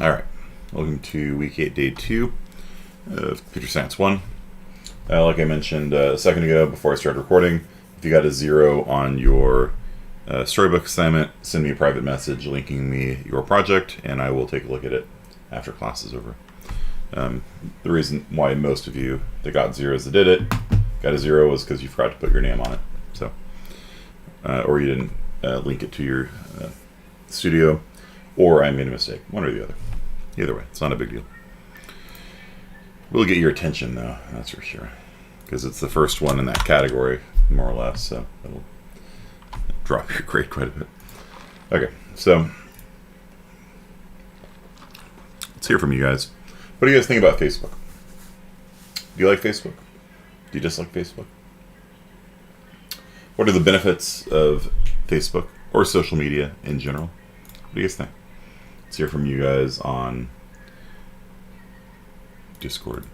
All right, welcome to week 8, day 2 of Computer Science 1. Like I mentioned a second ago before I started recording, if you got a 0 on your storybook assignment, send me a private message linking me your project, and I will take a look at it after class is over. The reason why most of you that got 0s that did it got a 0 was because you forgot to put your name on it, so or you didn't link it to your studio, or I made a mistake, one or the other. Either way, it's not a big deal. We'll get your attention though, that's for sure, because it's the first one in that category, more or less, so it'll drop your grade quite a bit. Okay, so let's hear from you guys. What do you guys think about Facebook? Do you like Facebook? Do you dislike Facebook? What are the benefits of Facebook or social media in general? What do you guys think? Let's hear from you guys on Discord.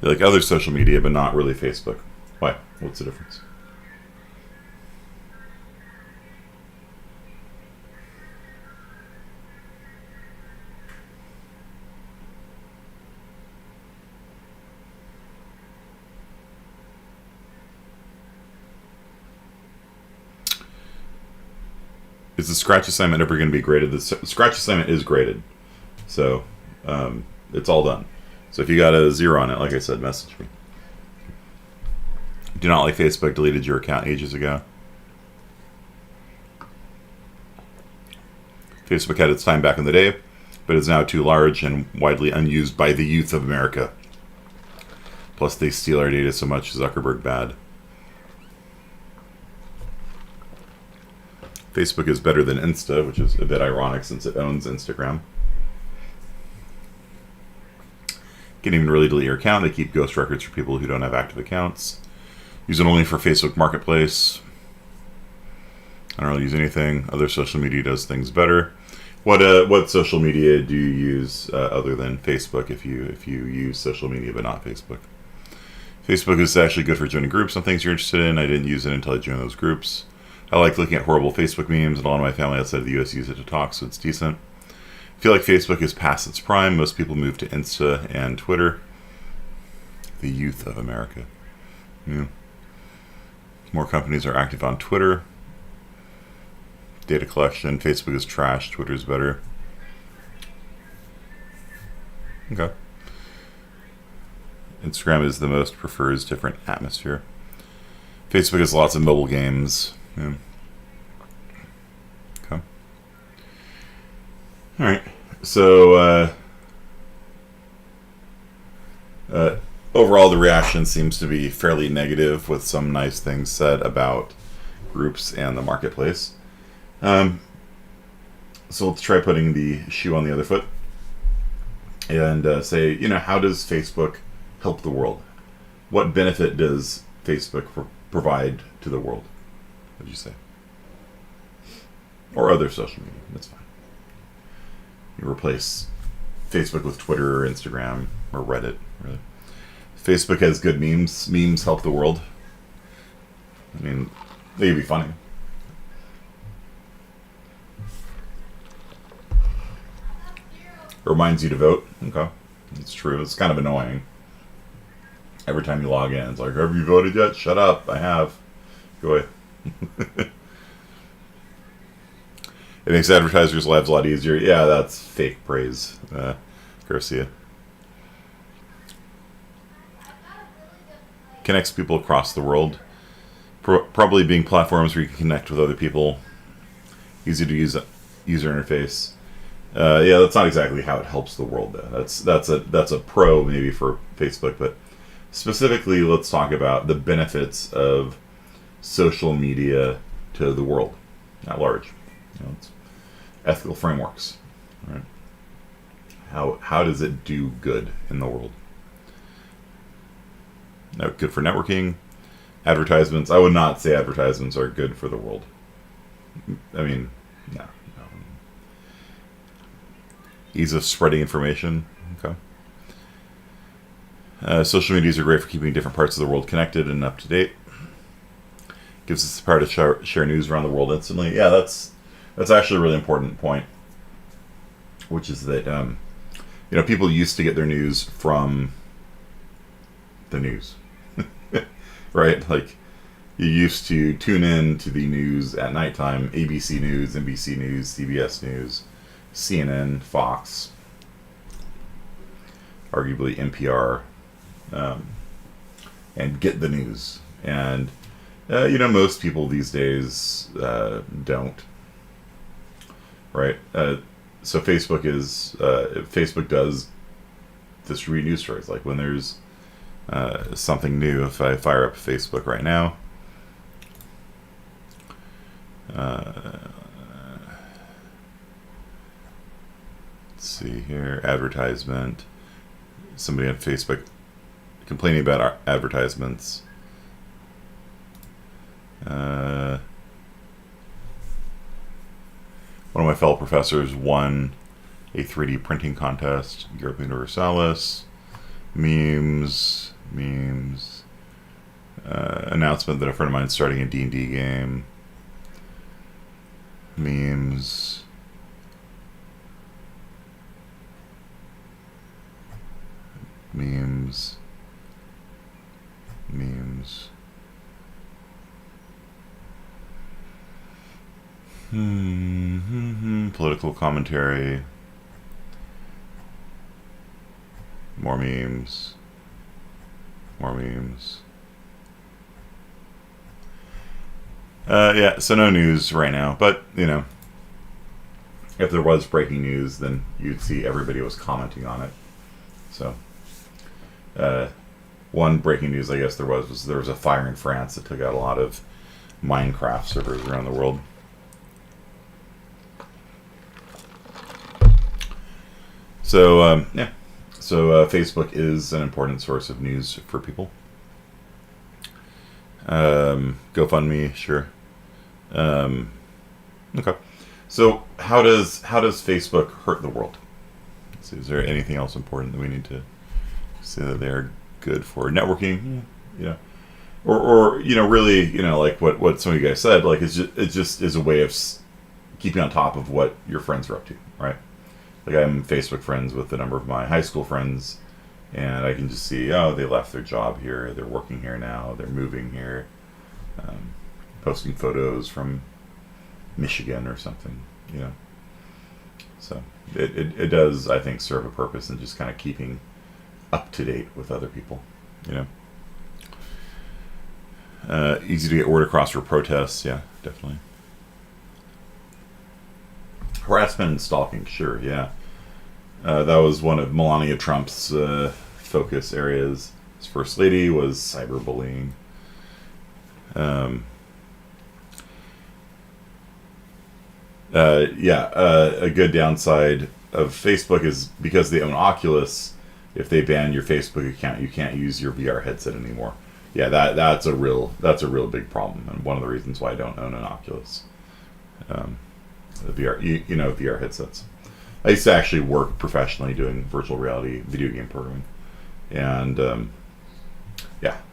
You like other social media, but not really Facebook. Why? What's the difference? Is the scratch assignment ever going to be graded? The scratch assignment is graded, so it's all done. So if you got a 0 on it, like I said, message me. Do not like Facebook, deleted your account ages ago. Facebook had its time back in the day, but is now too large and widely unused by the youth of America. Plus they steal our data so much, Zuckerberg bad. Facebook is better than Insta, which is a bit ironic since it owns Instagram. Can't even really delete your account. They keep ghost records for people who don't have active accounts. Use it only for Facebook Marketplace. I don't really use anything. Other social media does things better. What social media do you use other than Facebook if you use social media but not Facebook? Facebook is actually good for joining groups on things you're interested in. I didn't use it until I joined those groups. I like looking at horrible Facebook memes, and a lot of my family outside of the US use it to talk, so it's decent. I feel like Facebook is past its prime. Most people move to Insta and Twitter. The youth of America. Yeah. More companies are active on Twitter. Data collection. Facebook is trash. Twitter is better. Okay. Instagram is the most prefers different atmosphere. Facebook has lots of mobile games. Yeah. Okay. All right. So overall, the reaction seems to be fairly negative, with some nice things said about groups and the marketplace. So let's try putting the shoe on the other foot and say, how does Facebook help the world? What benefit does Facebook provide to the world? What did you say? Or other social media, that's fine. You replace Facebook with Twitter or Instagram or Reddit, really. Facebook has good memes. Memes help the world. I mean, they can be funny. It reminds you to vote. Okay, it's true. It's kind of annoying. Every time you log in, it's like, have you voted yet? Shut up. I have. Go away. It makes advertisers' lives a lot easier. Yeah, that's fake praise, Garcia. Connects people across the world. Probably being platforms where you can connect with other people. Easy to use user interface. Yeah, that's not exactly how it helps the world, though. That's a pro maybe for Facebook, but specifically, let's talk about the benefits of social media to the world at large. It's ethical frameworks. Right? How does it do good in the world? Good for networking, Advertisements. I would not say advertisements are good for the world. I mean, no. Ease of spreading information. Okay. Social medias are great for keeping different parts of the world connected and up to date. Gives us the power to share news around the world instantly. Yeah, that's actually a really important point, which is that people used to get their news from the news, right? Like, you used to tune in to the news at nighttime: ABC News, NBC News, CBS News, CNN, Fox, arguably NPR, and get the news. And most people these days don't, right? So Facebook does distribute news stories. Like when there's something new, if I fire up Facebook right now, let's see here, advertisement. Somebody on Facebook complaining about our advertisements. One of my fellow professors won a 3D printing contest, European Universalis, memes, announcement that a friend of mine is starting a D&D game, memes, political commentary, more memes. Yeah, so no news right now, but if there was breaking news, then you'd see everybody was commenting on it. So one breaking news I guess there was a fire in France that took out a lot of Minecraft servers around the world. So Facebook is an important source of news for people. GoFundMe, sure. Okay. So how does Facebook hurt the world? So is there anything else important that we need to say that they're good for? Networking, or really, like what some of you guys said, like it just is a way of keeping on top of what your friends are up to, right? Like, I'm Facebook friends with a number of my high school friends, and I can just see, they left their job here, they're working here now, they're moving here, posting photos from Michigan or something, So it does, I think, serve a purpose in just kind of keeping up to date with other people, Easy to get word across for protests, yeah, definitely. Harassment and stalking, sure, yeah. That was one of Melania Trump's focus areas. His first lady was cyberbullying. A good downside of Facebook is because they own Oculus. If they ban your Facebook account, you can't use your VR headset anymore. Yeah, that's a real big problem, and one of the reasons why I don't own an Oculus. The VR, VR headsets. I used to actually work professionally doing virtual reality video game programming, and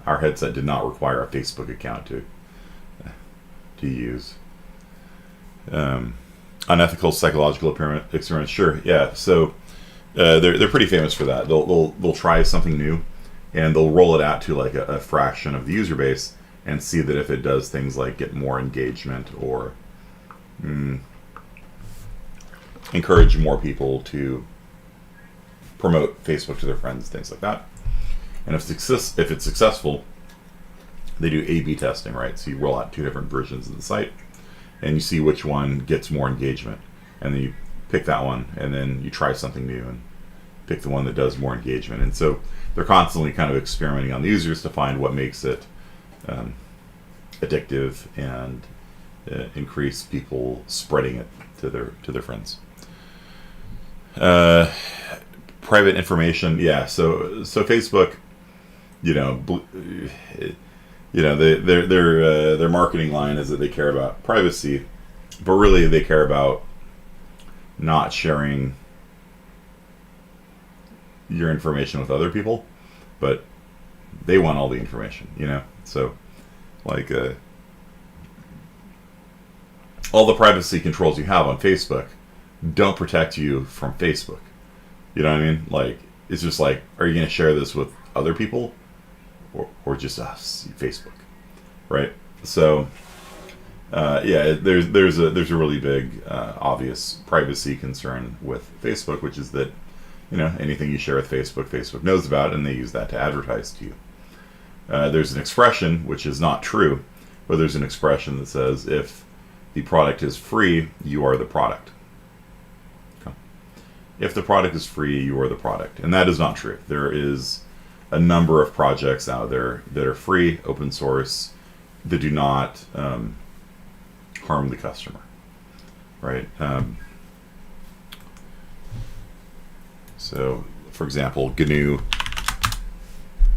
our headset did not require a Facebook account to use. Unethical psychological experiments, sure, yeah. So they're pretty famous for that. They'll try something new, and they'll roll it out to like a fraction of the user base, and see that if it does things like get more engagement or encourage more people to promote Facebook to their friends, things like that. And if it's successful, they do A/B testing, right? So you roll out 2 different versions of the site, and you see which one gets more engagement, and then you pick that one, and then you try something new and pick the one that does more engagement. And so they're constantly kind of experimenting on the users to find what makes it addictive and increase people spreading it to their friends. Private information, yeah. So Facebook, their marketing line is that they care about privacy, but really they care about not sharing your information with other people, but they want all the information, So, like, all the privacy controls you have on Facebook don't protect you from Facebook. You know what I mean? Like, it's just like, are you going to share this with other people, or just us, Facebook, right? So, there's a really big obvious privacy concern with Facebook, which is that anything you share with Facebook knows about, and they use that to advertise to you. There's an expression which is not true, but there's an expression that says if the product is free, you are the product. Okay. If the product is free, you are the product, and that is not true. There is a number of projects out there that are free, open source, that do not harm the customer, right? So, for example, GNU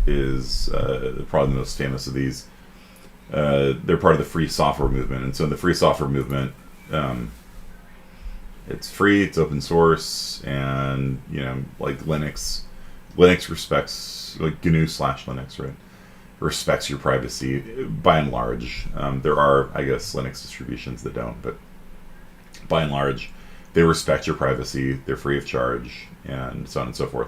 is probably the most famous of these. They're part of the free software movement, and so in the free software movement, it's free, it's open source, and like Linux respects, like GNU/Linux, right? Respects your privacy by and large. There are, I guess, Linux distributions that don't, but by and large, they respect your privacy. They're free of charge, and so on and so forth.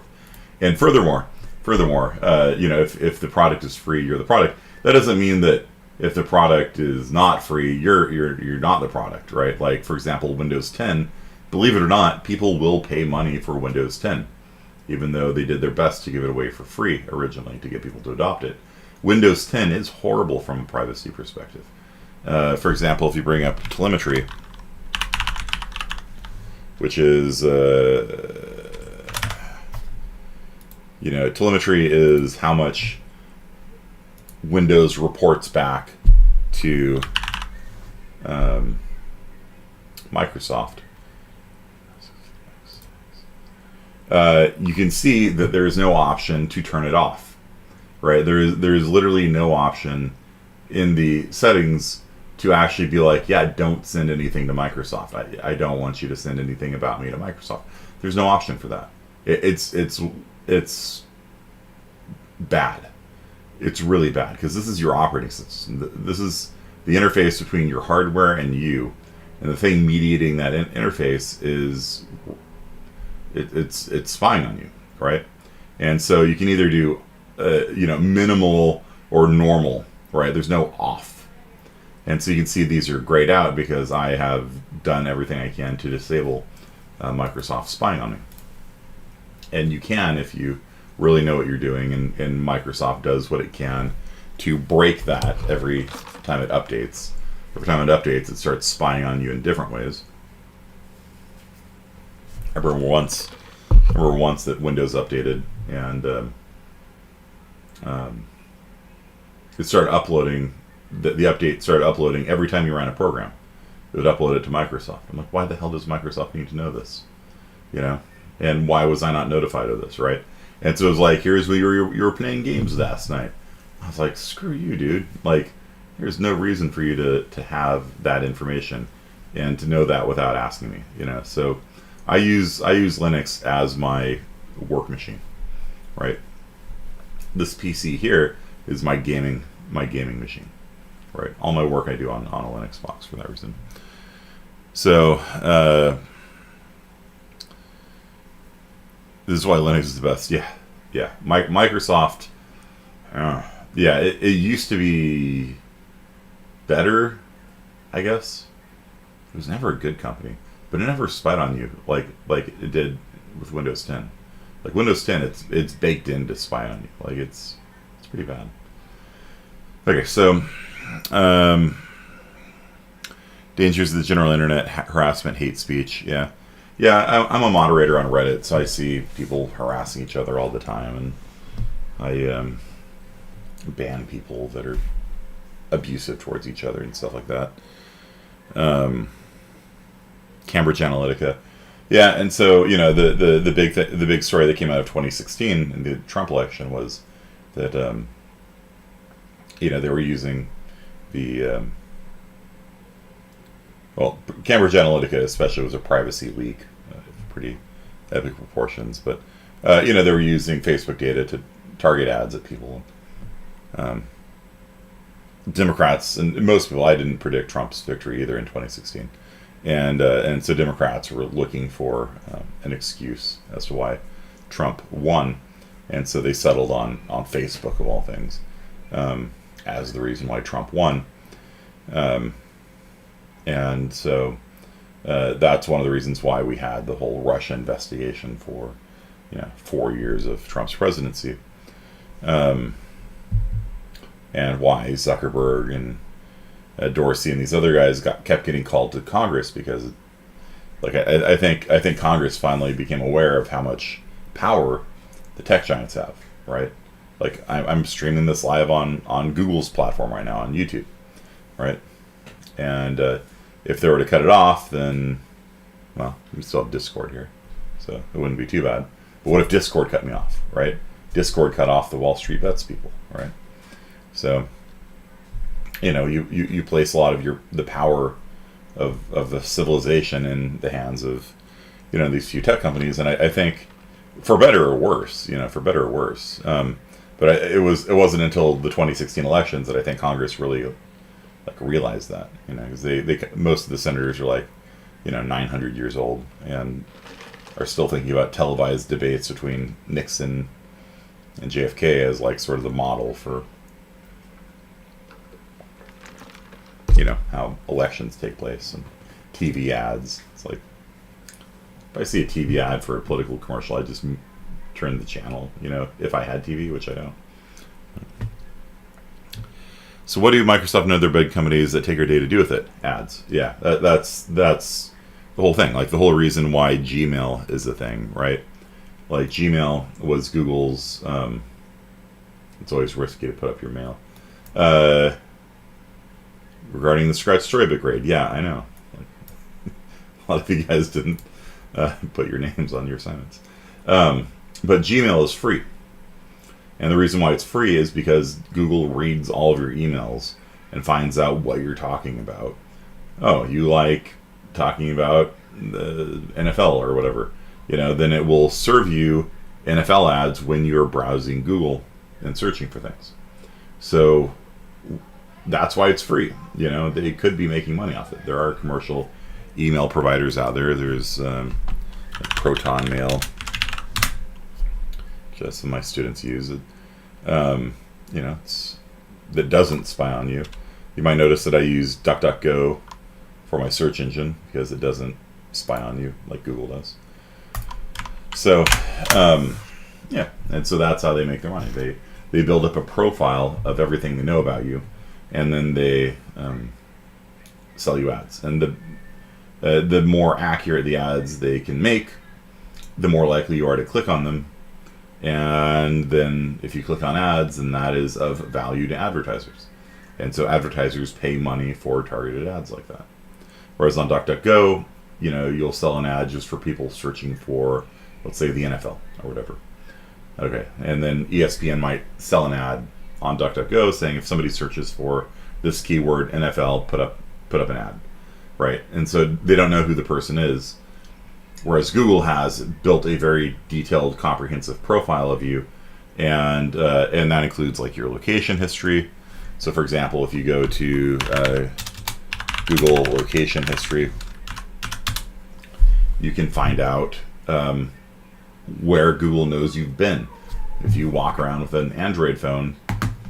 And furthermore, if the product is free, you're the product. That doesn't mean that if the product is not free, you're not the product, right? Like, for example, Windows 10. Believe it or not, people will pay money for Windows 10, even though they did their best to give it away for free originally to get people to adopt it. Windows 10 is horrible from a privacy perspective. For example, if you bring up telemetry, which is, telemetry is how much Windows reports back to Microsoft. You can see that there is no option to turn it off. Right, there is literally no option in the settings to actually be like, yeah, don't send anything to Microsoft. I don't want you to send anything about me to Microsoft. There's no option for that. It's bad. It's really bad because this is your operating system. This is the interface between your hardware and you, and the thing mediating that interface is it's spying on you, right? And so you can either do minimal or normal, right? There's no off. And so you can see these are grayed out because I have done everything I can to disable Microsoft spying on me. And you can if you really know what you're doing, and Microsoft does what it can to break that every time it updates. Every time it updates, it starts spying on you in different ways. I remember once that Windows updated, and it started uploading, the update started uploading every time you ran a program. It would upload it to Microsoft. I'm like, why the hell does Microsoft need to know this? And why was I not notified of this, right? And so it was like, here's where you were playing games last night. I was like, screw you, dude. Like, there's no reason for you to have that information and to know that without asking me, So I use Linux as my work machine, right? This PC here is my gaming machine, right? All my work I do on a Linux box for that reason. So this is why Linux is the best. Yeah. Microsoft. It used to be better, I guess. It was never a good company, but it never spied on you like it did with Windows 10. Like Windows 10, it's baked in to spy on you. Like it's pretty bad. Okay, so dangers of the general internet: harassment, hate speech. Yeah. I'm a moderator on Reddit, so I see people harassing each other all the time, and I ban people that are abusive towards each other and stuff like that. Cambridge Analytica. Yeah, and so the big story that came out of 2016 in the Trump election was that they were using the well, Cambridge Analytica especially was a privacy leak, pretty epic proportions. But they were using Facebook data to target ads at people. Democrats and most people, I didn't predict Trump's victory either in 2016, and so Democrats were looking for an excuse as to why Trump won, and so they settled on Facebook of all things as the reason why Trump won, and so that's one of the reasons why we had the whole Russia investigation for 4 years of Trump's presidency. And why Zuckerberg and Dorsey and these other guys kept getting called to Congress, because, like, I think Congress finally became aware of how much power the tech giants have, right? Like, I'm streaming this live on Google's platform right now on YouTube, right? And if they were to cut it off, then, well, we still have Discord here, so it wouldn't be too bad. But what if Discord cut me off, right? Discord cut off the Wall Street Bets people, right? So, you place a lot of the power of the civilization in the hands of, these few tech companies, and I think, for better or worse, but it wasn't until the 2016 elections that I think Congress really realized that, because they most of the senators are 900 years old and are still thinking about televised debates between Nixon and JFK as sort of the model for how elections take place, and TV ads. It's like, if I see a TV ad for a political commercial, I just turn the channel, if I had TV, which I don't. So what do Microsoft and other big companies that take our data do with it? Ads. Yeah, that's the whole thing. The whole reason why Gmail is a thing, right? Gmail was Google's, it's always risky to put up your mail. Regarding the Scratch Storybook raid, yeah, I know. A lot of you guys didn't put your names on your assignments. But Gmail is free. And the reason why it's free is because Google reads all of your emails and finds out what you're talking about. Oh, you like talking about the NFL or whatever. Then it will serve you NFL ads when you're browsing Google and searching for things. So that's why it's free. They could be making money off it. There are commercial email providers out there. There's Proton Mail. Just some of my students use it. That doesn't spy on you. You might notice that I use DuckDuckGo for my search engine because it doesn't spy on you like Google does. So, yeah, and so that's how they make their money. They build up a profile of everything they know about you, and then they sell you ads. And the more accurate the ads they can make, the more likely you are to click on them. And then if you click on ads, then that is of value to advertisers. And so advertisers pay money for targeted ads like that. Whereas on DuckDuckGo, you'll sell an ad just for people searching for, let's say, the NFL or whatever. Okay, and then ESPN might sell an ad on DuckDuckGo saying if somebody searches for this keyword NFL, put up an ad, right? And so they don't know who the person is. Whereas Google has built a very detailed, comprehensive profile of you, and that includes your location history. So, for example, if you go to Google location history, you can find out where Google knows you've been. If you walk around with an Android phone,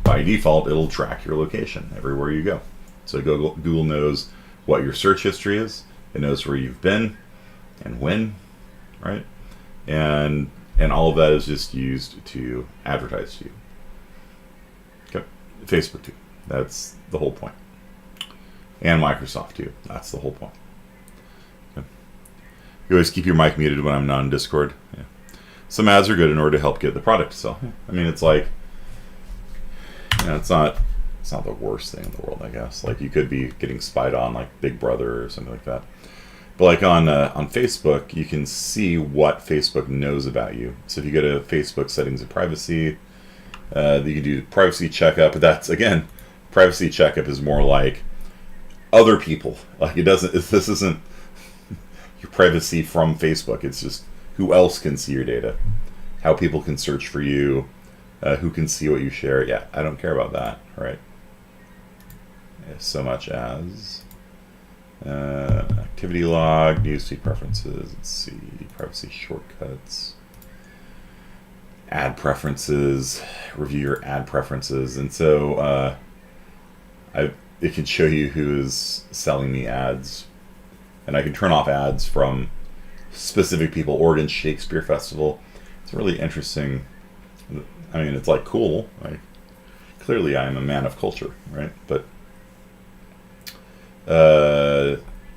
by default, it'll track your location everywhere you go. So Google knows what your search history is. It knows where you've been and when, right? And all of that is just used to advertise to you. Okay, Facebook too. That's the whole point. And Microsoft too. That's the whole point. Okay. You always keep your mic muted when I'm not on Discord. Yeah. Some ads are good in order to help get the product to sell. I mean, it's it's not the worst thing in the world, I guess. You could be getting spied on, like Big Brother or something like that. But on Facebook, you can see what Facebook knows about you. So if you go to Facebook settings and privacy, you can do privacy checkup. But that's, again, privacy checkup is more like other people. Like it doesn't. This isn't your privacy from Facebook. It's just who else can see your data, how people can search for you, who can see what you share. Yeah, I don't care about that, right? So much as activity log, newsfeed preferences. Let's see, privacy shortcuts, ad preferences, review your ad preferences, and so it can show you who is selling me ads, and I can turn off ads from specific people. Oregon Shakespeare Festival. It's really interesting. I mean, it's like cool. Like, clearly, I am a man of culture, right? But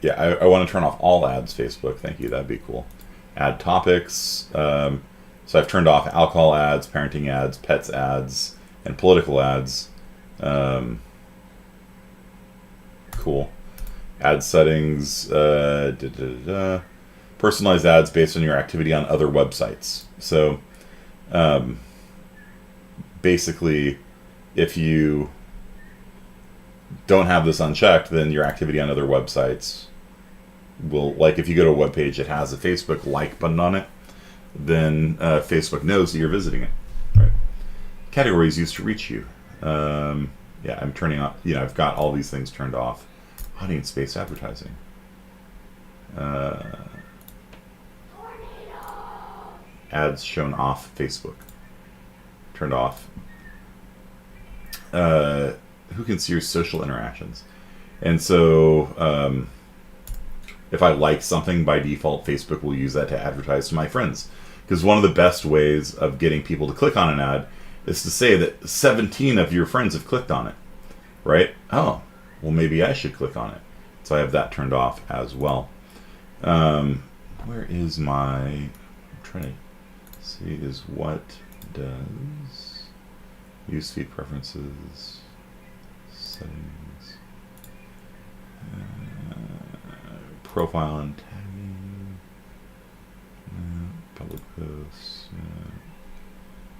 yeah, I want to turn off all ads. Facebook, thank you. That'd be cool. Add topics. So I've turned off alcohol ads, parenting ads, pets ads, and political ads. Cool. Ad settings. Personalized ads based on your activity on other websites. So basically, if you don't have this unchecked, then your activity on other websites will, like if you go to a web page that has a Facebook like button on it, then Facebook knows that you're visiting it. Right? Categories used to reach you. Yeah, I'm turning on, I've got all these things turned off. Audience-based advertising. Ads shown off Facebook. Turned off. Who can see your social interactions? And so if I like something, by default, Facebook will use that to advertise to my friends. Because one of the best ways of getting people to click on an ad is to say that 17 of your friends have clicked on it. Right? Oh, well, maybe I should click on it. So I have that turned off as well. Where is my... I'm trying to see is what does newsfeed preferences, settings, profile and tagging, public posts,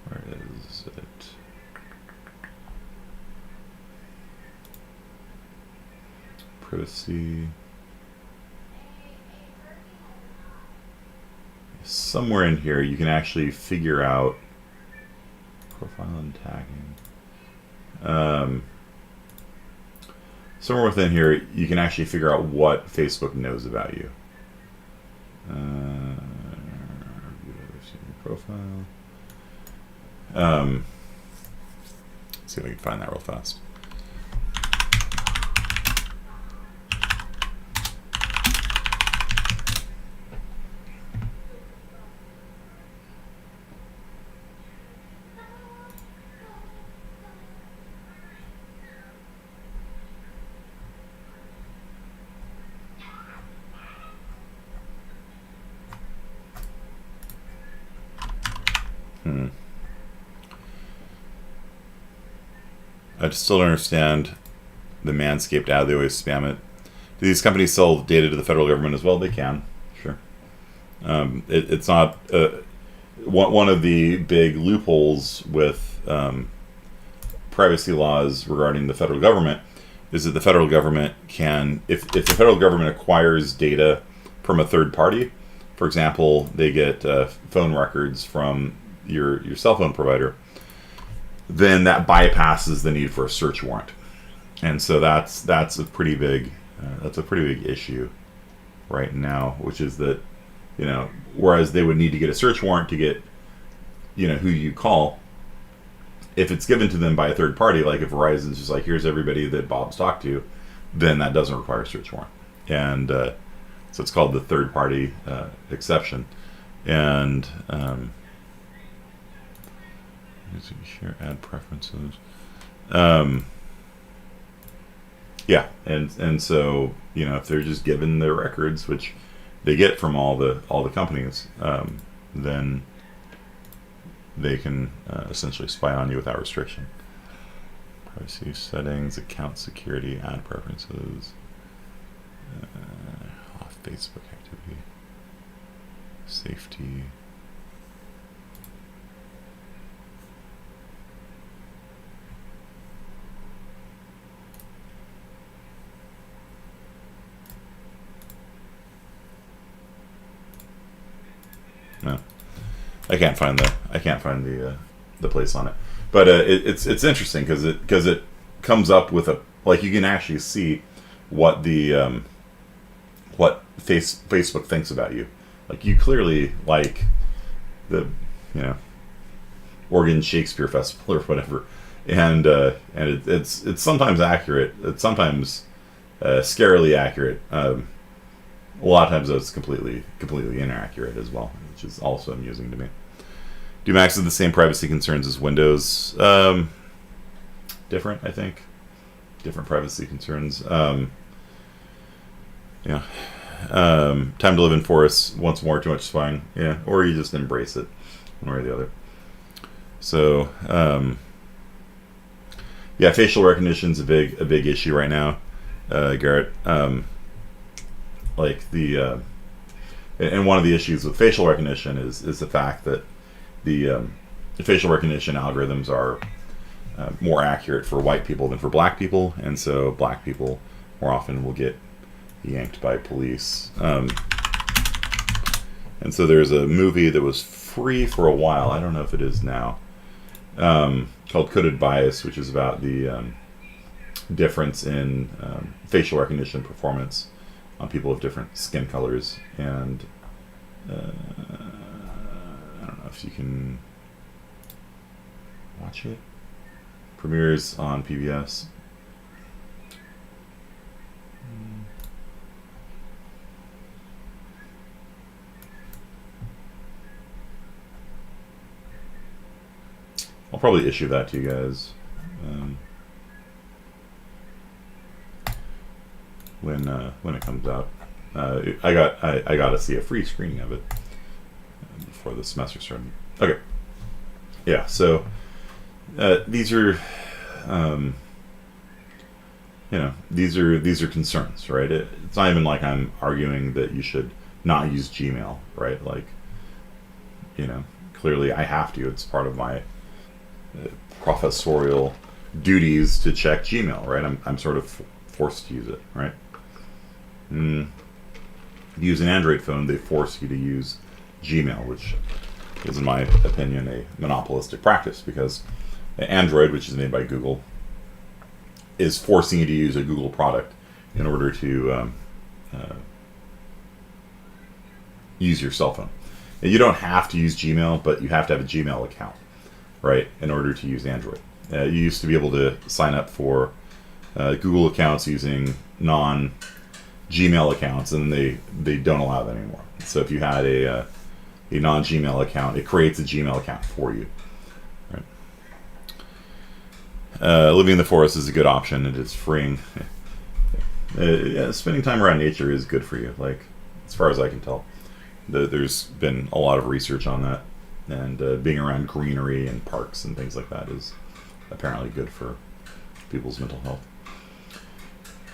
where is it? Privacy. Somewhere in here you can actually figure out profile and tagging. Somewhere within here you can actually figure out what Facebook knows about you. Profile. Let's see if I can find that real fast. I still don't understand the Manscaped ad. They always spam it. Do these companies sell data to the federal government as well? They can, sure. It's not one of the big loopholes with privacy laws regarding the federal government is that the federal government can, if the federal government acquires data from a third party, for example, they get phone records from your cell phone provider, then that bypasses the need for a search warrant, and so that's a pretty big issue right now. Which is that, whereas they would need to get a search warrant to get, who you call, if it's given to them by a third party, like if Verizon's just like, here's everybody that Bob's talked to, then that doesn't require a search warrant, and so it's called the third party exception, and share ad preferences. Yeah, and so if they're just given their records, which they get from all the companies, then they can essentially spy on you without restriction. Privacy settings, account security, ad preferences, off Facebook activity, safety. I can't find the place on it, but it's interesting because it comes up with a, like, you can actually see what the what Facebook thinks about you. Like, you clearly like the, you know, Oregon Shakespeare Festival or whatever, and it's sometimes accurate. It's sometimes scarily accurate. A lot of times it's completely inaccurate as well, which is also amusing to me. Do Macs have the same privacy concerns as Windows? Different, I think. Different privacy concerns. Yeah. Time to live in forests. Once more, too much spying. Yeah, or you just embrace it, one way or the other. So, yeah, facial recognition's a big issue right now, Garrett. Like the and one of the issues with facial recognition is the fact that the facial recognition algorithms are more accurate for white people than for black people, and so black people more often will get yanked by police. And so there's a movie that was free for a while, I don't know if it is now, called Coded Bias, which is about the difference in facial recognition performance on people of different skin colors. And I don't know if you can watch it. Premieres on PBS. I'll probably issue that to you guys when it comes out. I got to see a free screening of it before the semester started. Okay, yeah. So these are, these are concerns, right? It's not even like I'm arguing that you should not use Gmail, right? Like, clearly I have to. It's part of my professorial duties to check Gmail, right? I'm sort of forced to use it, right? You use an Android phone, they force you to use Gmail, which is, in my opinion, a monopolistic practice, because Android, which is made by Google, is forcing you to use a Google product in order to use your cell phone. And you don't have to use Gmail, but you have to have a Gmail account, right, in order to use Android. You used to be able to sign up for Google accounts using non-Gmail accounts, and they don't allow that anymore. So if you had a non-Gmail account, it creates a Gmail account for you. Right? Living in the forest is a good option. It is freeing. Spending time around nature is good for you, like, as far as I can tell. There's been a lot of research on that. And being around greenery and parks and things like that is apparently good for people's mental health.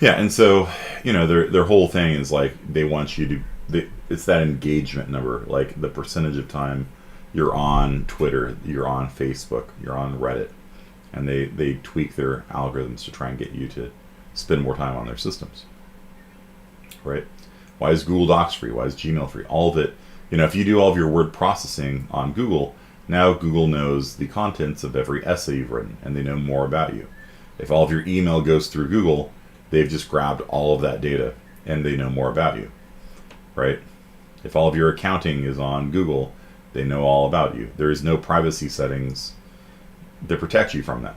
Yeah, and so, their whole thing is like, they want you to, it's that engagement number, like the percentage of time you're on Twitter, you're on Facebook, you're on Reddit, and they tweak their algorithms to try and get you to spend more time on their systems, right? Why is Google Docs free? Why is Gmail free? All of it. If you do all of your word processing on Google, now Google knows the contents of every essay you've written, and they know more about you. If all of your email goes through Google, they've just grabbed all of that data, and they know more about you, right? If all of your accounting is on Google, they know all about you. There is no privacy settings that protect you from that.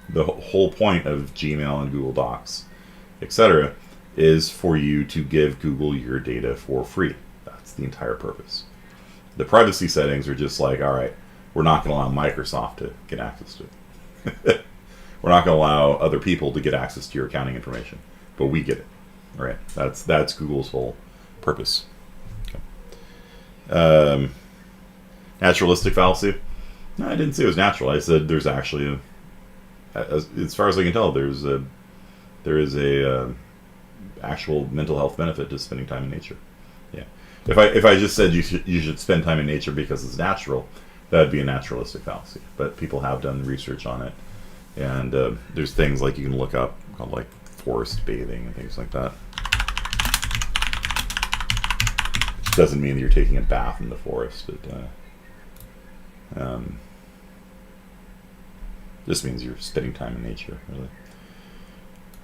The whole point of Gmail and Google Docs, etc., is for you to give Google your data for free. That's the entire purpose. The privacy settings are just like, all right, we're not going to allow Microsoft to get access to it. We're not going to allow other people to get access to your accounting information, but we get it, right? That's Google's whole purpose. Okay. Naturalistic fallacy. No, I didn't say it was natural. I said there's actually as far as I can tell, there is a actual mental health benefit to spending time in nature. Yeah. If I just said you should spend time in nature because it's natural, that would be a naturalistic fallacy. But people have done research on it, and there's things like you can look up called like forest bathing and things like that. Doesn't mean that you're taking a bath in the forest. Just means you're spending time in nature, really.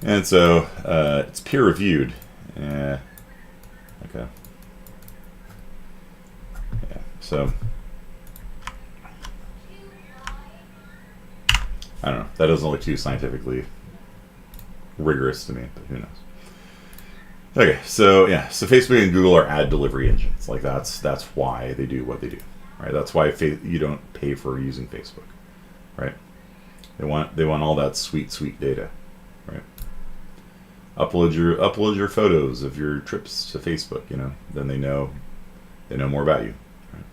And so it's peer reviewed. Okay. Yeah. So I don't know. That doesn't look too scientifically rigorous to me, but who knows? Okay, so yeah, so Facebook and Google are ad delivery engines. Like that's why they do what they do, right? That's why you don't pay for using Facebook, right? They want all that sweet data, right? Upload your photos of your trips to Facebook, then they know more about you, right?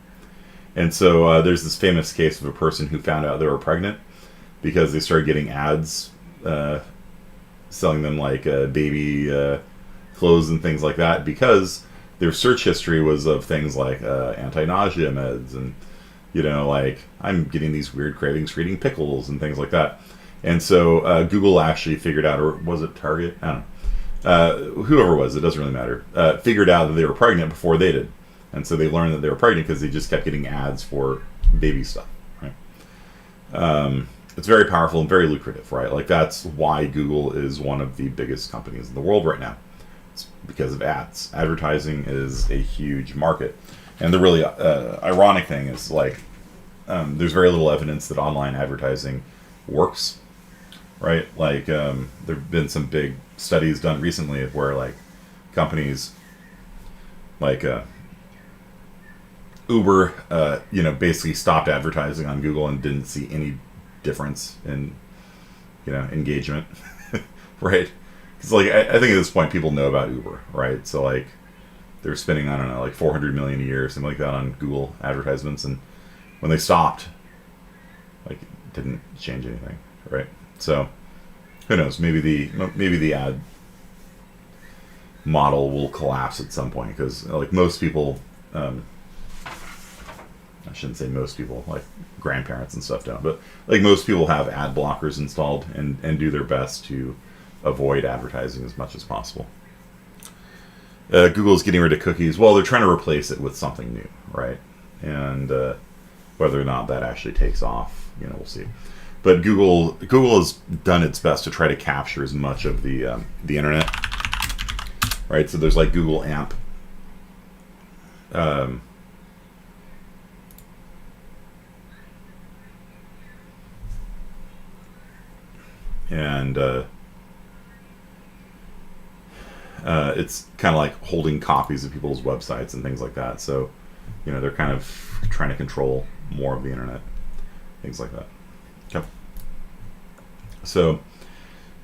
And so there's this famous case of a person who found out they were pregnant because they started getting ads selling them like baby clothes and things like that, because their search history was of things like anti-nausea meds and like I'm getting these weird cravings for eating pickles and things like that. And so Google actually figured out, or was it Target? I don't know. Whoever it was, it doesn't really matter. Figured out that they were pregnant before they did, and so they learned that they were pregnant because they just kept getting ads for baby stuff. Right? It's very powerful and very lucrative, right? Like that's why Google is one of the biggest companies in the world right now. It's because of ads. Advertising is a huge market. And the really ironic thing is like there's very little evidence that online advertising works, right? Like there have been some big studies done recently where like companies like Uber, basically stopped advertising on Google and didn't see any difference in engagement, right? Because like I think at this point people know about Uber, right? So like they're spending, I don't know, like $400 million a year, something like that, on Google advertisements, and when they stopped, like it didn't change anything, right? So who knows? Maybe the ad model will collapse at some point, because like most people, I shouldn't say most people, like grandparents and stuff don't, but like most people have ad blockers installed and do their best to avoid advertising as much as possible. Google's getting rid of cookies. Well, they're trying to replace it with something new, right? And whether or not that actually takes off, we'll see. But Google has done its best to try to capture as much of the internet, right? So there's like Google AMP. And it's kind of like holding copies of people's websites and things like that. So, they're kind of trying to control more of the internet, things like that. Okay. So,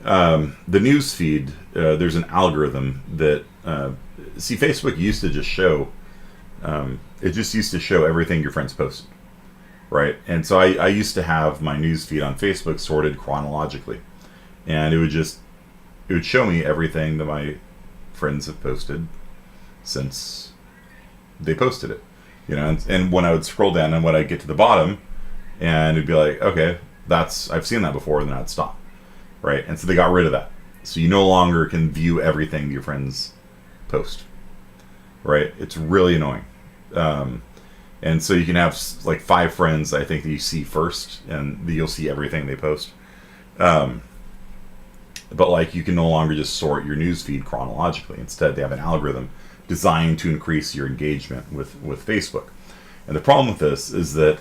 the news feed, there's an algorithm that, Facebook used to just show, it just used to show everything your friends posted, right? And so I used to have my news feed on Facebook sorted chronologically, and it would show me everything that my friends have posted since they posted it, and when I would scroll down and when I'd get to the bottom, and it'd be like, okay, I've seen that before, and then I'd stop, right? And so they got rid of that, so you no longer can view everything your friends post, right? It's really annoying. And so you can have like 5 friends, I think, that you see first, and you'll see everything they post. But like you can no longer just sort your news feed chronologically. Instead, they have an algorithm designed to increase your engagement with Facebook. And the problem with this is that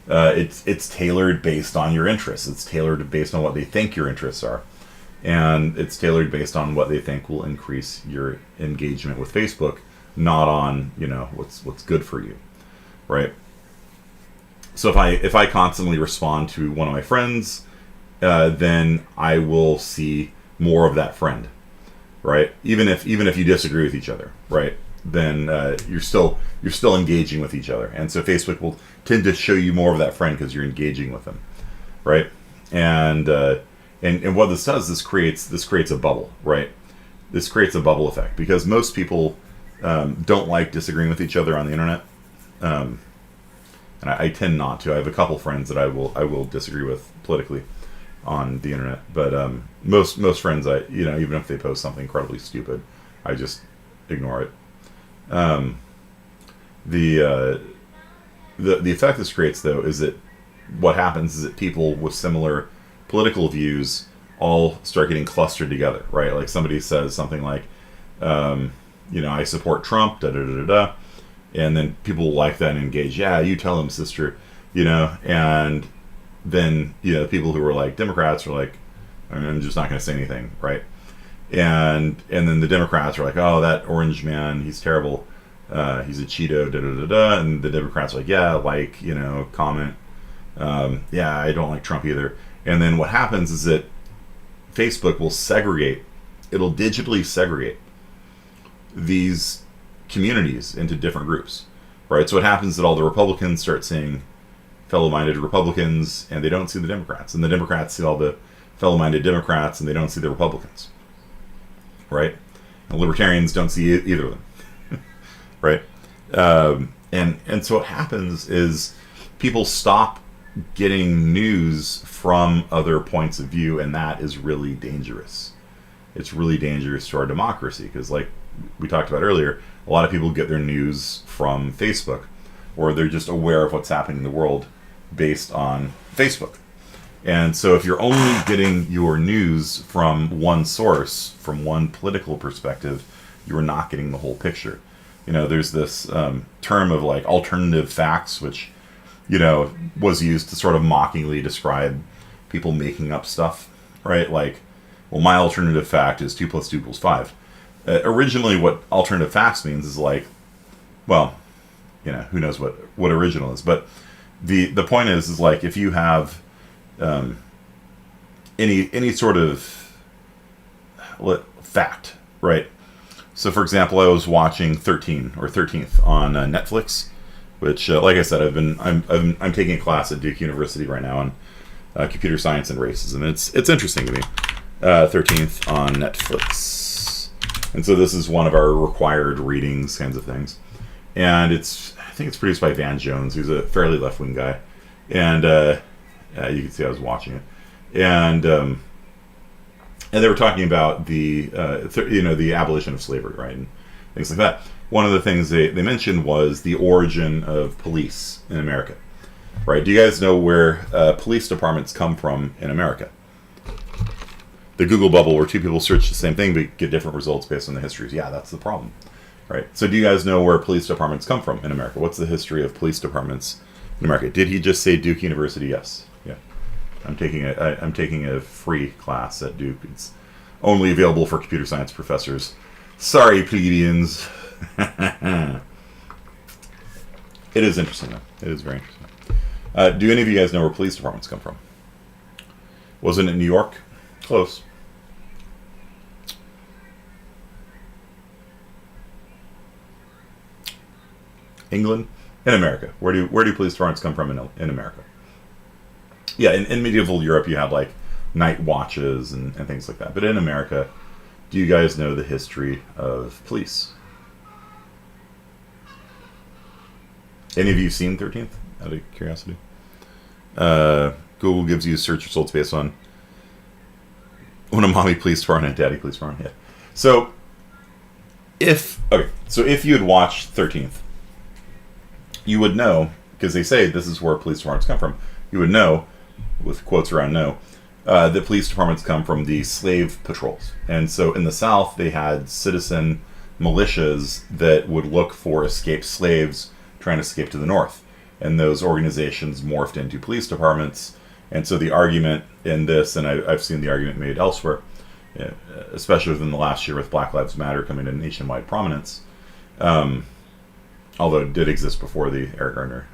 it's tailored based on your interests. It's tailored based on what they think your interests are. And it's tailored based on what they think will increase your engagement with Facebook, not on, what's good for you, right? So if I constantly respond to one of my friends, then I will see more of that friend, right? Even if you disagree with each other, right? Then you're still engaging with each other, and so Facebook will tend to show you more of that friend because you're engaging with them, right? And what this does, this creates a bubble, right? This creates a bubble effect because most people don't like disagreeing with each other on the internet, and I tend not to. I have a couple friends that I will disagree with politically on the internet, but most friends, even if they post something incredibly stupid, I just ignore it. the effect this creates, though, is that what happens is that people with similar political views all start getting clustered together, right? Like somebody says something like, I support Trump, da da da da da, and then people like that and engage. Yeah, you tell him, sister, and then people who are like Democrats are like, I'm just not going to say anything, right? And then the Democrats are like, oh, that orange man, he's terrible. He's a Cheeto, da da da da. And the Democrats are like, yeah, comment. Yeah, I don't like Trump either. And then what happens is that Facebook will segregate. It'll digitally segregate these communities into different groups, right? So what happens is that all the Republicans start seeing fellow-minded Republicans, and they don't see the Democrats. And the Democrats see all the fellow-minded Democrats, and they don't see the Republicans, right? And libertarians don't see either of them, right? And so what happens is people stop getting news from other points of view, and that is really dangerous. It's really dangerous to our democracy because, like we talked about earlier, a lot of people get their news from Facebook, or they're just aware of what's happening in the world based on Facebook. And so if you're only getting your news from one source, from one political perspective, you're not getting the whole picture. There's this term of like alternative facts, which was used to sort of mockingly describe people making up stuff, right? Like, well, my alternative fact is 2 + 2 = 5. Originally, what alternative facts means is like, well, who knows what original is, but the point is like if you have any sort of fact, right? So, for example, I was watching 13th on Netflix, which, like I said, I'm taking a class at Duke University right now on computer science and racism. It's interesting to me. 13th on Netflix, and so this is one of our required readings kinds of things, and I think it's produced by Van Jones, who's a fairly left-wing guy, and you can see I was watching it, and they were talking about the abolition of slavery, right, and things like that. One of the things they mentioned was the origin of police in America, right? Do you guys know where police departments come from in America? The Google bubble where two people search the same thing but get different results based on the histories. Yeah, that's the problem, right? So do you guys know where police departments come from in America? What's the history of police departments in America? Did he just say Duke University? Yes. Yeah. I'm taking a free class at Duke. It's only available for computer science professors. Sorry, plebeians. It is interesting, though. It is very interesting. Do any of you guys know where police departments come from? Wasn't it New York? Close. England? In America. Where do police departments come from in America? Yeah, in medieval Europe you had like night watches and things like that. But in America, do you guys know the history of police? Any of you seen 13th, out of curiosity? Google gives you search results based on when a mommy police department and daddy police department. Yeah. So if you had watched 13th, you would know, because they say this is where police departments come from, you would know, with quotes around no, that police departments come from the slave patrols. And so in the South, they had citizen militias that would look for escaped slaves trying to escape to the North. And those organizations morphed into police departments. And so the argument in this, and I've seen the argument made elsewhere, especially within the last year with Black Lives Matter coming to nationwide prominence, although it did exist before the Eric Garner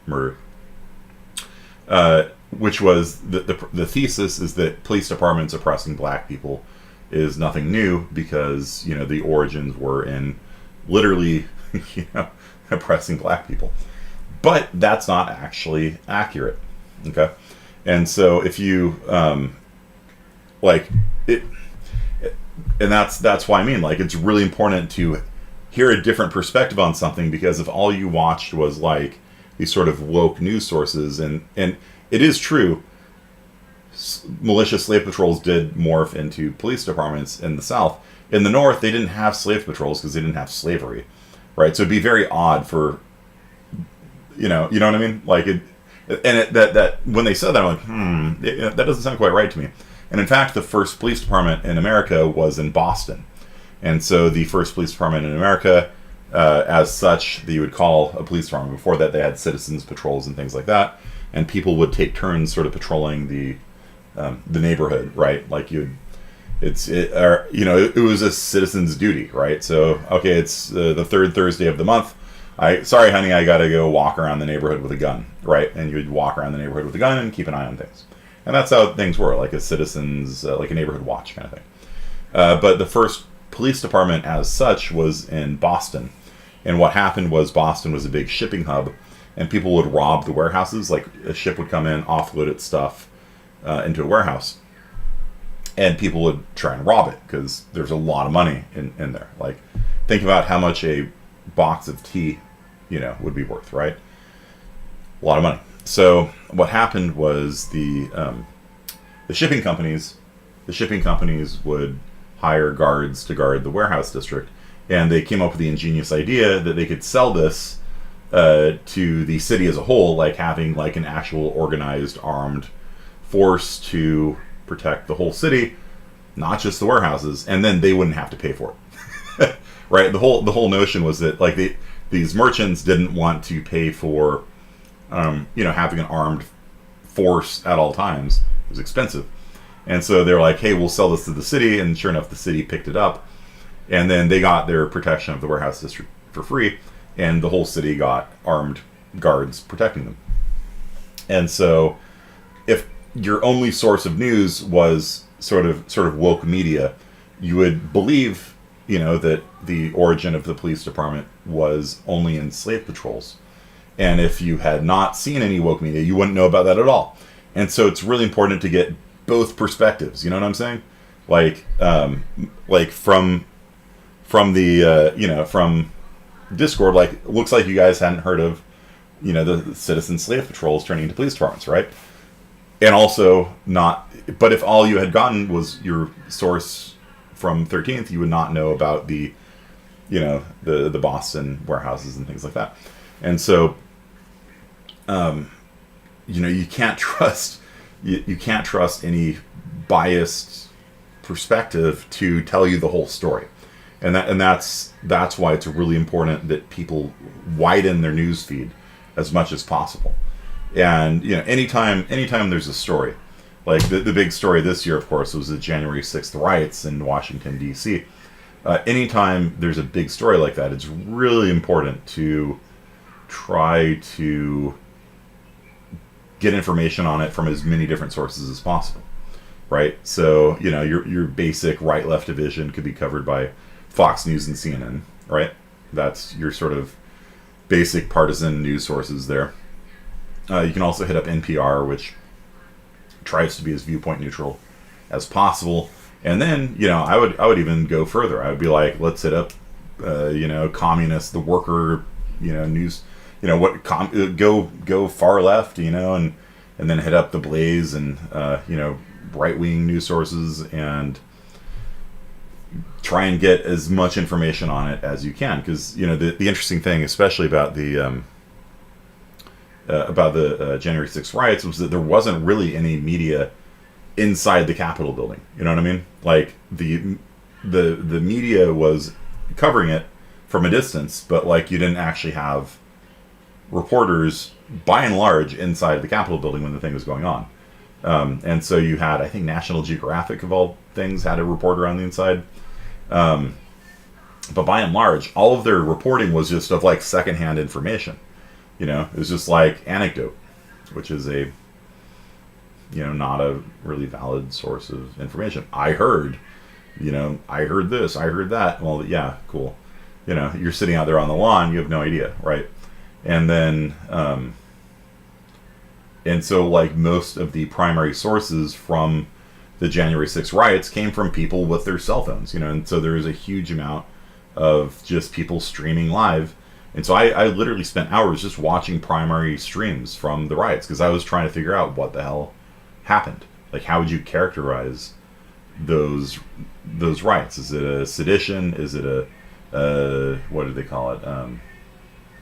murder, which was the thesis is that police departments oppressing black people is nothing new because the origins were in literally oppressing black people, but that's not actually accurate. Okay, and so if you like it, and that's why I mean like it's really important to hear a different perspective on something, because if all you watched was like these sort of woke news sources, and it is true, militia slave patrols did morph into police departments in the South. In the North, they didn't have slave patrols because they didn't have slavery, right? So it'd be very odd for You know what I mean? Like that when they said that, I'm like, that doesn't sound quite right to me. And in fact, the first police department in America was in Boston. And so the first police department in America, as such, that you would call a police department. Before that, they had citizens patrols and things like that, and people would take turns sort of patrolling the neighborhood, right? Like it was a citizen's duty, right? So okay, it's the third Thursday of the month. Sorry, honey, I gotta go walk around the neighborhood with a gun, right? And you would walk around the neighborhood with a gun and keep an eye on things, and that's how things were, like a citizen's, like a neighborhood watch kind of thing. But the first police department as such was in Boston. And what happened was Boston was a big shipping hub, and people would rob the warehouses. Like a ship would come in, offload its stuff into a warehouse, and people would try and rob it because there's a lot of money in there. Like, think about how much a box of tea, would be worth, right? A lot of money. So what happened was the shipping companies would hire guards to guard the warehouse district, and they came up with the ingenious idea that they could sell this to the city as a whole, like having like an actual organized armed force to protect the whole city, not just the warehouses, and then they wouldn't have to pay for it. Right? The whole notion was that like these merchants didn't want to pay for having an armed force at all times. It was expensive. And so they're like, hey, we'll sell this to the city, and sure enough, the city picked it up. And then they got their protection of the warehouse district for free, and the whole city got armed guards protecting them. And so if your only source of news was sort of woke media, you would believe, that the origin of the police department was only in slave patrols. And if you had not seen any woke media, you wouldn't know about that at all. And so it's really important to get both perspectives. You know what I'm saying? Like from the from Discord, like it looks like you guys hadn't heard of the citizen slave patrols turning into police departments, right? And also not, but if all you had gotten was your source from 13th, you would not know about the the Boston warehouses and things like that. And so you can't trust you can't trust any biased perspective to tell you the whole story. And that's why it's really important that people widen their news feed as much as possible. And anytime there's a story, like the big story this year, of course, was the January 6th riots in Washington D.C. Anytime there's a big story like that, it's really important to try to get information on it from as many different sources as possible, right? So your basic right-left division could be covered by Fox News and CNN, right? That's your sort of basic partisan news sources there. You can also hit up NPR, which tries to be as viewpoint neutral as possible. And then, I would even go further. I would be like, let's hit up, communist, the worker, news, go far left, and then hit up the Blaze and, right-wing news sources, and try and get as much information on it as you can. Because, the interesting thing, especially about the January 6th riots, was that there wasn't really any media inside the Capitol building. You know what I mean? Like the media was covering it from a distance, but like you didn't actually have reporters by and large inside the Capitol building when the thing was going on. And so you had, I think, National Geographic of all things had a reporter on the inside. But by and large, all of their reporting was just of like secondhand information. It was just like anecdote, which is a, not a really valid source of information. I heard this, I heard that. Well, yeah, cool. You're sitting out there on the lawn, you have no idea, right? And then, and so like most of the primary sources from the January 6th riots came from people with their cell phones, and so there was a huge amount of just people streaming live. And so I literally spent hours just watching primary streams from the riots because I was trying to figure out what the hell happened. Like, how would you characterize those riots? Is it a sedition? Is it a what do they call it?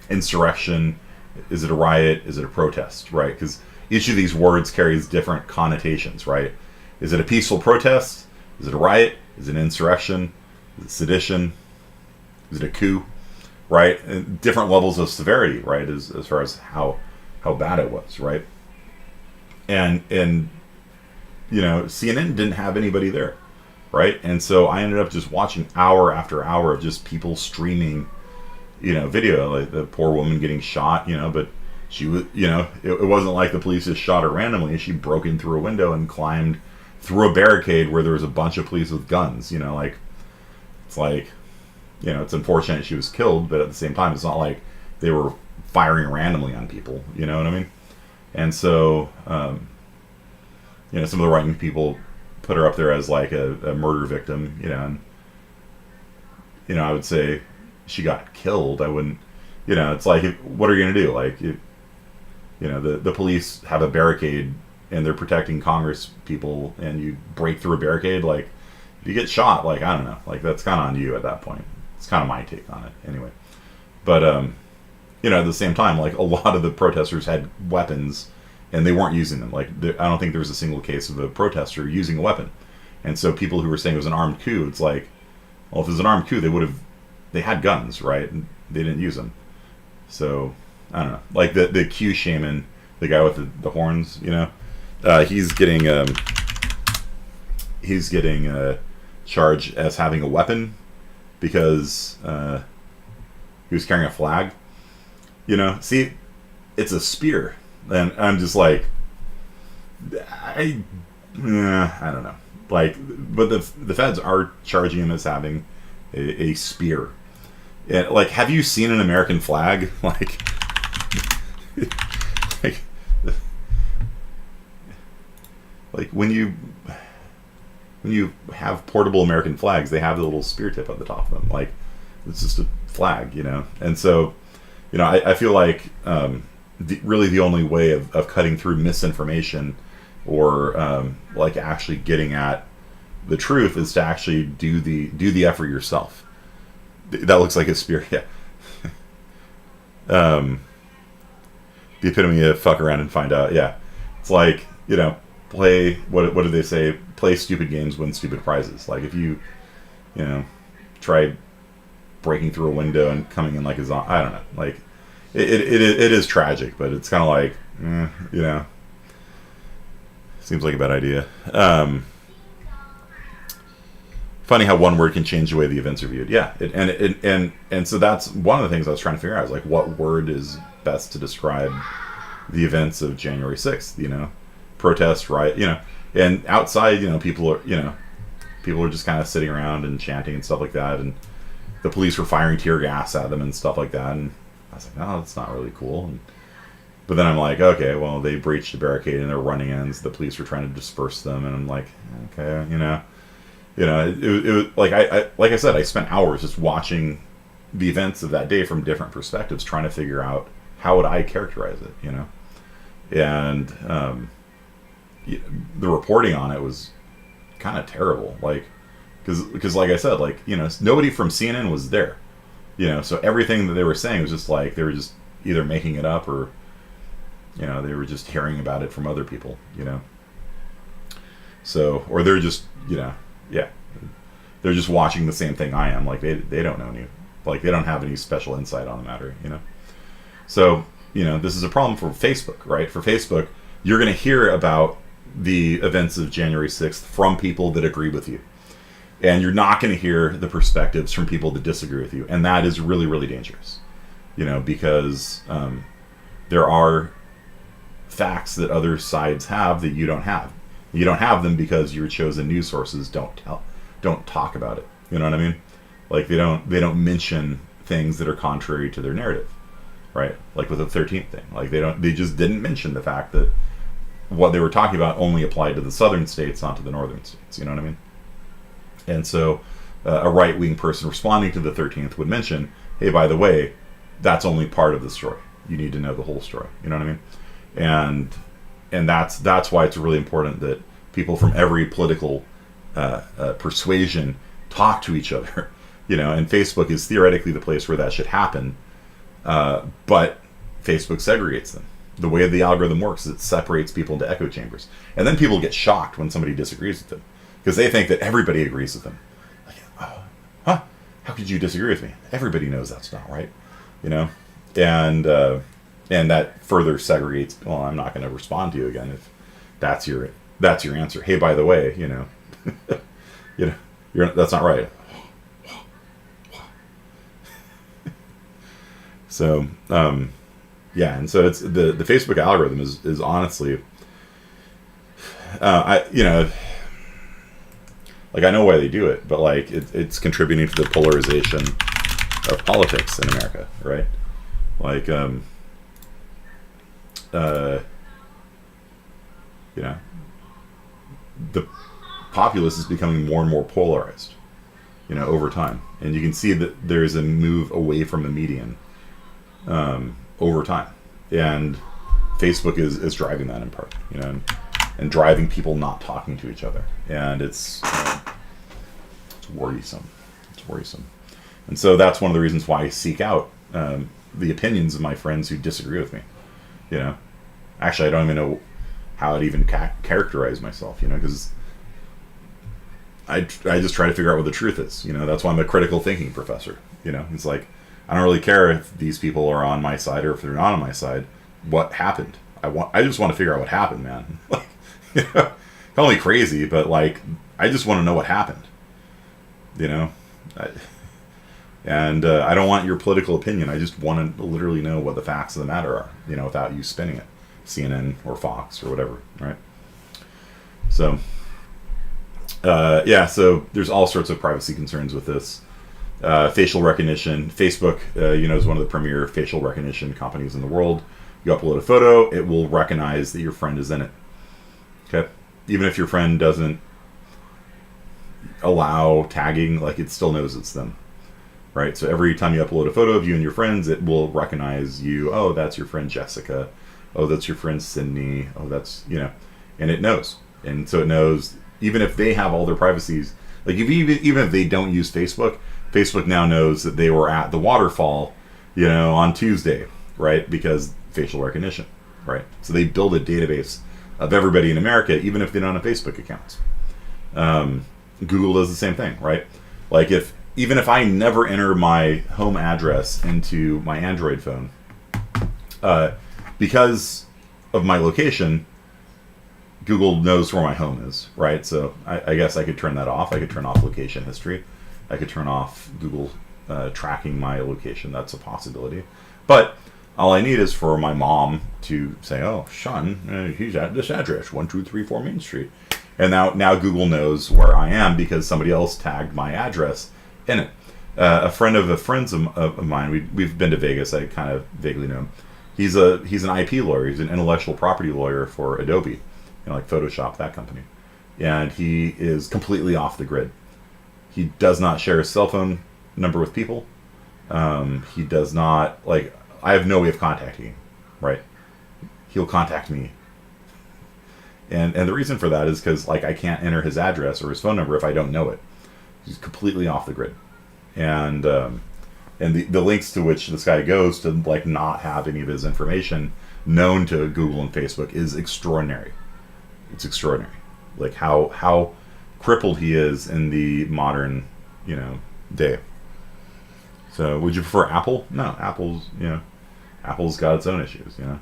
Insurrection? Is it a riot? Is it a protest? Right? Because each of these words carries different connotations, right? Is it a peaceful protest? Is it a riot? Is it an insurrection? Is it sedition? Is it a coup? Right? And different levels of severity, right? As far as how bad it was, right? And CNN didn't have anybody there, right? And so I ended up just watching hour after hour of just people streaming, video, like the poor woman getting shot, but she was, it wasn't like the police just shot her randomly. She broke in through a window and climbed through a barricade where there was a bunch of police with guns, it's unfortunate she was killed, but at the same time, it's not like they were firing randomly on people, you know what I mean? And so, some of the right-wing people put her up there as like a murder victim, and, I would say she got killed. I wouldn't, it's like, what are you going to do? Like, the police have a barricade and they're protecting Congress people, and you break through a barricade, like, if you get shot, like, I don't know, like, that's kind of on you at that point. It's kind of my take on it, anyway. But, at the same time, like, a lot of the protesters had weapons, and they weren't using them. Like, I don't think there was a single case of a protester using a weapon. And so people who were saying it was an armed coup, it's like, well, if it was an armed coup, they had guns, right? And they didn't use them. So, I don't know. Like, the Q shaman, the guy with the horns, he's getting charged as having a weapon because he was carrying a flag. See, it's a spear, and I'm just like, I don't know. Like, but the feds are charging him as having a spear. And, like, have you seen an American flag? Like, like when you have portable American flags, they have the little spear tip at the top of them. Like, it's just a flag, And so, I feel like really the only way of cutting through misinformation or like actually getting at the truth is to actually do the effort yourself. That looks like a spear, yeah. The epitome of fuck around and find out, yeah. It's like, play, what did they say? Play stupid games, win stupid prizes. Like, if you, try breaking through a window and coming in like a zombie, I don't know. Like, it is tragic, but it's kind of like, seems like a bad idea. Funny how one word can change the way the events are viewed. Yeah, and so that's one of the things I was trying to figure out, is like, what word is best to describe the events of January 6th, protest, riot, and outside, people are just kind of sitting around and chanting and stuff like that, and the police were firing tear gas at them and stuff like that, and I was like, oh, that's not really cool. But then I'm like, okay, well, they breached the barricade and they're running in, so the police were trying to disperse them, and I'm like, okay, it was like I said, I spent hours just watching the events of that day from different perspectives, trying to figure out how would I characterize it, and the reporting on it was kind of terrible, like, because like I said, like, nobody from CNN was there, so everything that they were saying was just like they were just either making it up or they were just hearing about it from other people, so, or they're just they're just watching the same thing I am, like they don't know any, like, they don't have any special insight on the matter, so this is a problem for Facebook, right? For Facebook, you're going to hear about the events of January 6th from people that agree with you, and you're not going to hear the perspectives from people that disagree with you, and that is really, really dangerous, because there are facts that other sides have that you don't have. You don't have them because your chosen news sources don't talk about it. You know what I mean? Like, they don't mention things that are contrary to their narrative, right? Like with the 13th thing, like they just didn't mention the fact that what they were talking about only applied to the southern states, not to the northern states. You know what I mean? And so a right-wing person responding to the 13th would mention, hey, by the way, that's only part of the story. You need to know the whole story. You know what I mean? And that's why it's really important that people from every political persuasion talk to each other. And Facebook is theoretically the place where that should happen. But Facebook segregates them. The way the algorithm works is it separates people into echo chambers. And then people get shocked when somebody disagrees with them because they think that everybody agrees with them. Like, oh, huh? How could you disagree with me? Everybody knows that's not right, you know? And that further segregates, well, I'm not going to respond to you again if that's your answer. Hey, by the way, you know, that's not right. So, yeah, and so it's the Facebook algorithm is honestly, I know why they do it, but like it's contributing to the polarization of politics in America, right? Like, the populace is becoming more and more polarized, over time, and you can see that there's a move away from the median. Over time, and Facebook is driving that in part, and driving people not talking to each other, and it's worrisome. It's worrisome, and so that's one of the reasons why I seek out the opinions of my friends who disagree with me. Actually, I don't even know how I'd even characterize myself, because I just try to figure out what the truth is. That's why I'm a critical thinking professor. It's like, I don't really care if these people are on my side or if they're not on my side. What happened? I just want to figure out what happened, man. Like, call me crazy, but like, I just want to know what happened. I don't want your political opinion. I just want to literally know what the facts of the matter are. Without you spinning it, CNN or Fox or whatever, right? So, so there's all sorts of privacy concerns with this. Facial recognition. Facebook, is one of the premier facial recognition companies in the world. You upload a photo, it will recognize that your friend is in it. Okay? Even if your friend doesn't allow tagging, like, it still knows it's them. Right? So every time you upload a photo of you and your friends, it will recognize you. Oh, that's your friend Jessica. Oh, that's your friend Sydney. Oh, that's, and it knows. And so it knows, even if they have all their privacies, like, even if they don't use Facebook now knows that they were at the waterfall, on Tuesday, right? Because facial recognition, right? So they build a database of everybody in America, even if they don't have Facebook accounts. Google does the same thing, right? Like, even if I never enter my home address into my Android phone, because of my location, Google knows where my home is, right? So I guess I could turn that off. I could turn off location history. I could turn off Google tracking my location. That's a possibility. But all I need is for my mom to say, oh, Sean, he's at this address, 1234 Main Street. And now Google knows where I am because somebody else tagged my address in it. A friend of a friend's of mine, we've been to Vegas. I kind of vaguely know him. He's an IP lawyer. He's an intellectual property lawyer for Adobe, like Photoshop, that company. And he is completely off the grid. He does not share his cell phone number with people. He does not, like, I have no way of contacting him, right? He'll contact me. And the reason for that is because, like, I can't enter his address or his phone number if I don't know it. He's completely off the grid. And the links to which this guy goes to, like, not have any of his information known to Google and Facebook is extraordinary. It's extraordinary. Like, how crippled he is in the modern, day. So, would you prefer Apple? No, Apple's got its own issues, The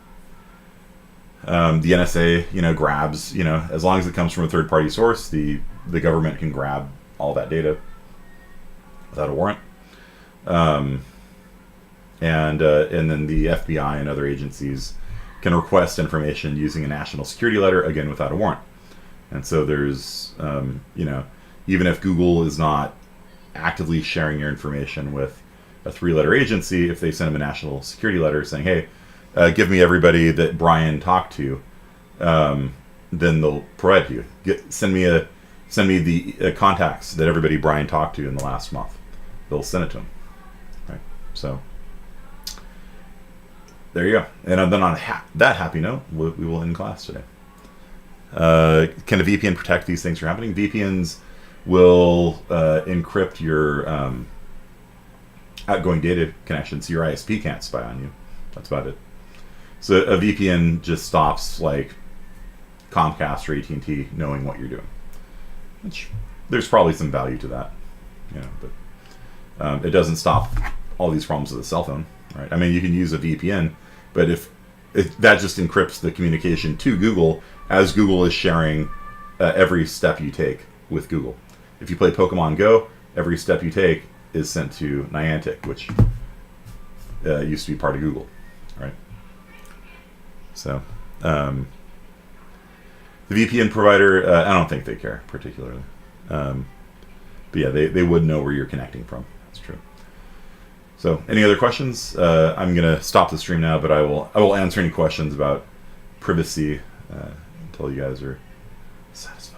NSA, grabs, as long as it comes from a third-party source, the government can grab all that data without a warrant. And then the FBI and other agencies can request information using a national security letter, again, without a warrant. And so there's, even if Google is not actively sharing your information with a 3-letter agency, if they send them a national security letter saying, hey, give me everybody that Brian talked to, then they'll provide you. Send me the contacts that everybody Brian talked to in the last month. They'll send it to him. Right? So there you go. And then on that happy note, we will end class today. Can a VPN protect these things from happening? VPNs will encrypt your outgoing data connection, so your ISP can't spy on you. That's about it. So a VPN just stops like Comcast or AT&T knowing what you're doing. Which there's probably some value to that, but it doesn't stop all these problems with a cell phone, right? I mean, you can use a VPN, but if that just encrypts the communication to Google as Google is sharing every step you take with Google. If you play Pokemon Go, every step you take is sent to Niantic, which used to be part of Google, right? So the VPN provider, I don't think they care particularly. But yeah, they would know where you're connecting from. That's true. So any other questions? I'm going to stop the stream now, but I will answer any questions about privacy until you guys are satisfied.